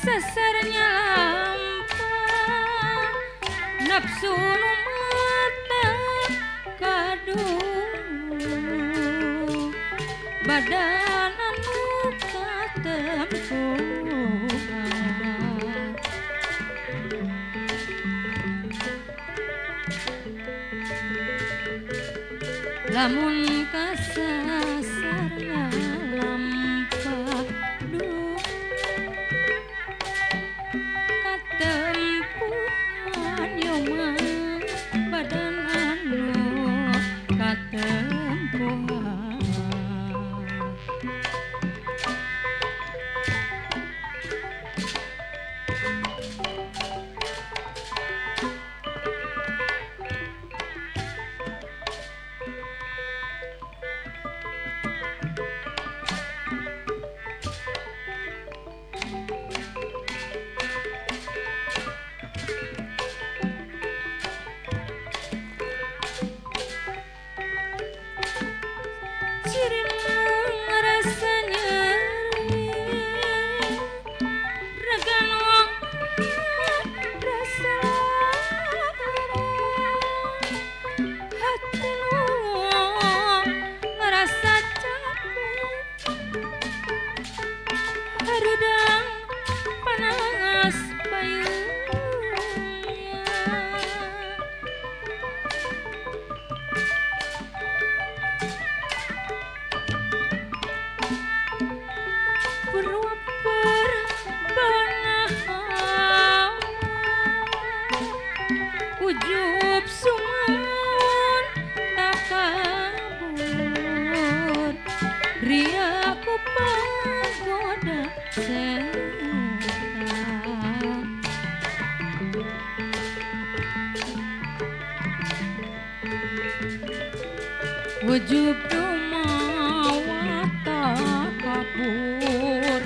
sesarnya lampah nafsu nu mata kaduh badan anu katempuhan lamun kasasarnya lampah duh katempuhan yoma badan anu katempuhan ujub sumun tak kabur riaku pagoda setan ujub dumawa tak kabur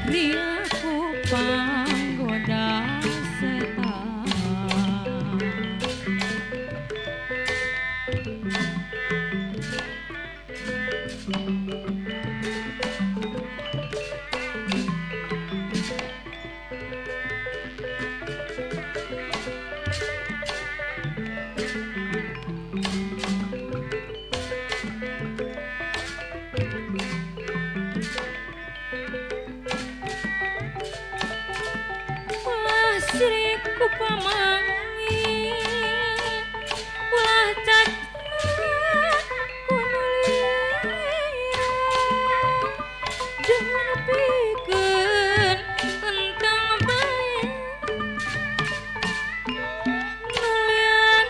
riaku panggoda setan Sriku pamangi ulah cacat kunulira dengan pikeun entang bae nulian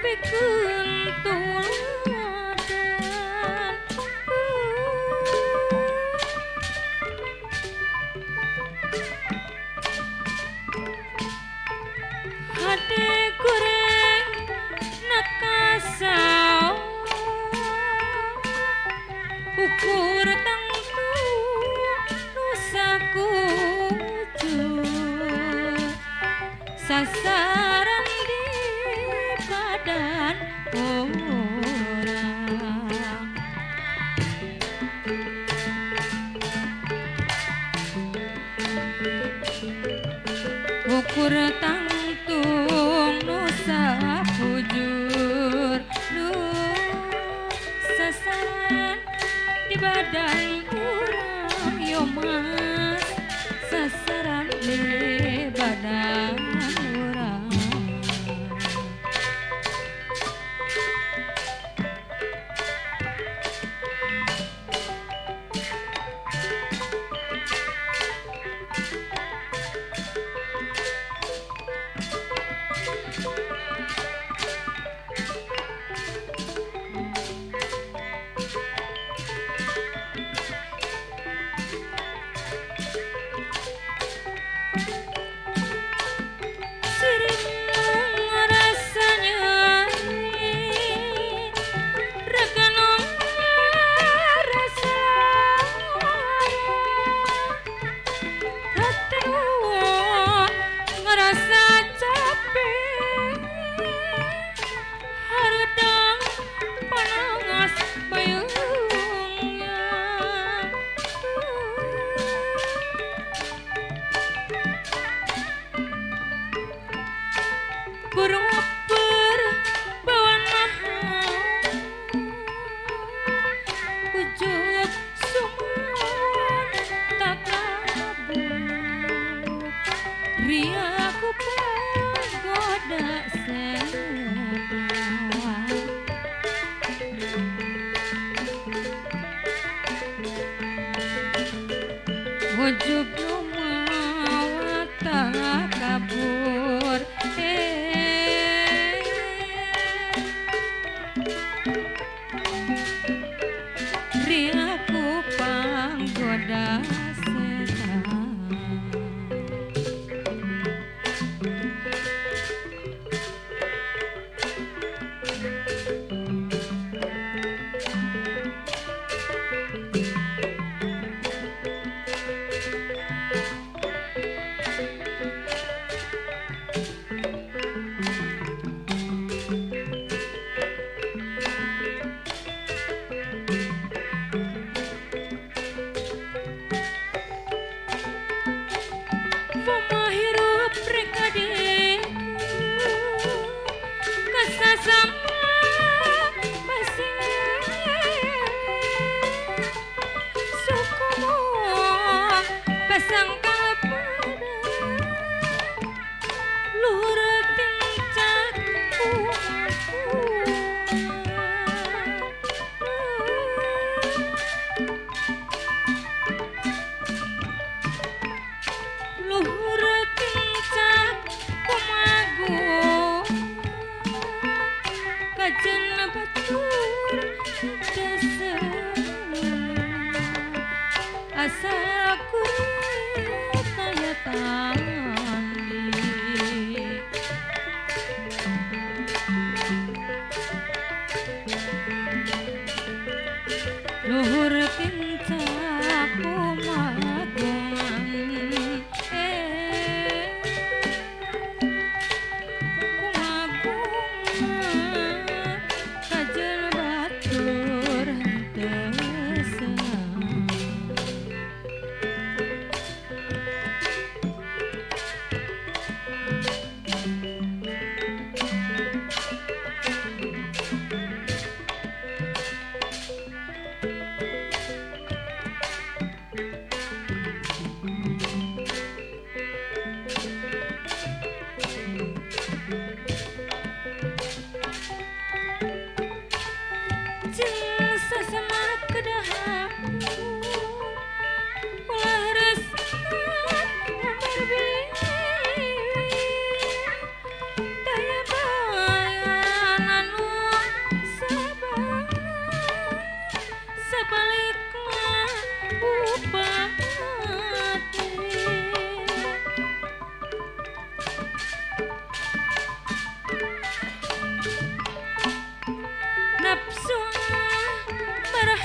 pikeun tuladan hati goreng nakasau ukur tangtu nusaku sasaran di badan orang ukur tangtung nusa bujur sasaran di badan urang yo mas sasaran di badan urang ujug lumawa kabur riaku panggoda setan pemahirup rekade kasasama pasing sukumu pasang kalpada luhur tingcak luhur tingcak kumagu kajen batur desa asalku taya tanggi luhur tingcak kumagungan kajen batur desa jeung sasama kedahap ulah resep berbiwi daya bayan anu sebalikna bupati nafsu marah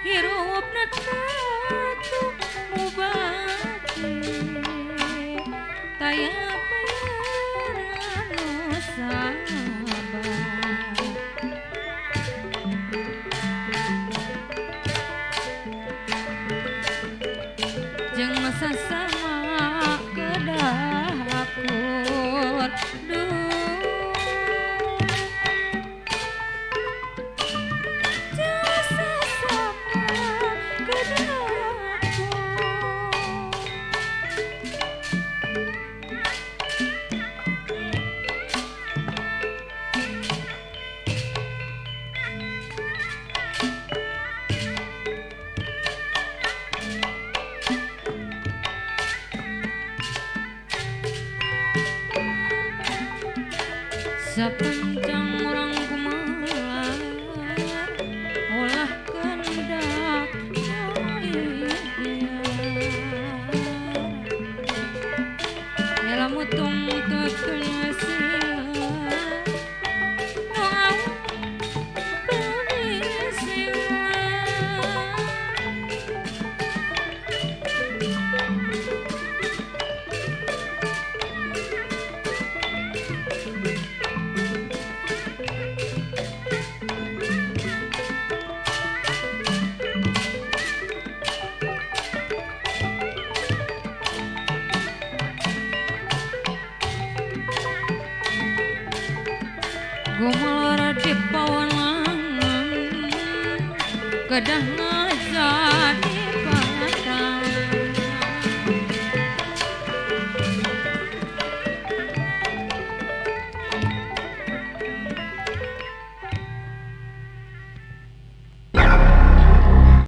hirup natatu mubati taya bayan anu sabar jeung sasama kedahapur sapencang urang kumaha ulah kendak ela mutung tutun hasil mau berising gumalora di pawangan kedah ngajak